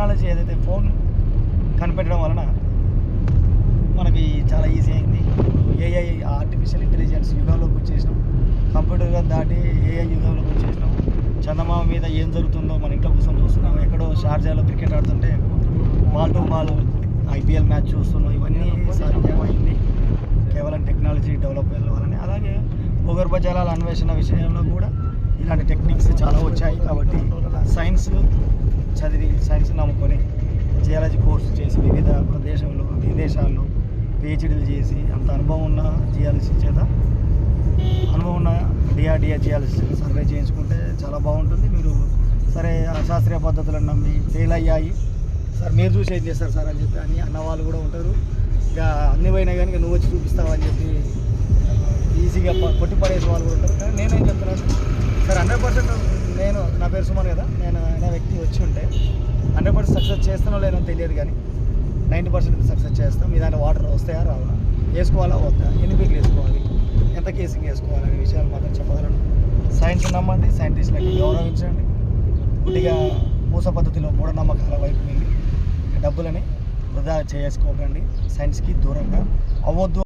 Technology ఏదైతే phone కనిపెట్టడం వలన మనకి చాలా ఈజీ అయింది. ఏఐ ఆర్టిఫిషియల్ ఇంటెలిజెన్స్ యుగంలోకి వచ్చేసినాం. కంప్యూటర్గా దాటి ఏఐ యుగంలోకి వచ్చేసినాం. చందమామ మీద ఏం జరుగుతుందో మన ఇంట్లో కూర్చొని చూస్తున్నాం. ఎక్కడో షార్జాలో క్రికెట్ ఆడుతుంటే ball to ball IPL match చూస్తున్నాం. ఇవన్నీ సాధ్యమైంది కేవలం టెక్నాలజీ డెవలప్ వల్లనే. అలాగే భూగర్భ జలాల అన్వేషణ విషయంలో కూడా ఇలాంటి టెక్నిక్స్ చాలా వచ్చాయి. కాబట్టి సైన్స్ చదివి సైన్స్ నమ్ముకొని జియాలజీ కోర్సు చేసి వివిధ విదేశాల్లో పిహెచ్డీలు చేసి అంత అనుభవం ఉన్న జియాలజీ చేత అనుభవం ఉన్న డిఆర్డిఏ జియాలజీ సర్వే చేయించుకుంటే చాలా బాగుంటుంది. మీరు సరే శాస్త్రీయ పద్ధతులను నమ్మి ఫెయిల్ అయ్యాయి సార్, మీరు చూసి ఏం చేస్తారు సార్ అని చెప్పి అని అన్నవాళ్ళు కూడా ఉంటారు. ఇక అన్ని పోయినా కానీ నువ్వు వచ్చి చూపిస్తావు అని చెప్పి ఈజీగా కొట్టిపడేసే వాళ్ళు కూడా ఉంటారు. కానీ నేనేం చెప్తున్నాను సార్, 100% నేను నా పేరు సుమన్ కదా, నేను అనే వ్యక్తి వచ్చి ఉంటే 100% సక్సెస్ చేస్తానో లేనో తెలియదు, కానీ 90% సక్సెస్ చేస్తాం. మీ దాంట్లో వాటర్ వస్తాయా రావా, వేసుకోవాలా వద్దా, ఎన్ని పీకులు వేసుకోవాలి, ఎంత కేసింగ్ వేసుకోవాలి అనే విషయాలు మాత్రం చెప్పగలను. సైన్స్ నమ్మండి, సైంటిస్టులకి గౌరవించండి. గుడ్డిగా మూస పద్ధతిలో మూఢనమ్మకాల వైపు వెళ్ళి డబ్బులని వృధా చేసుకోకండి. సైన్స్కి దూరంగా అవ్వద్దు.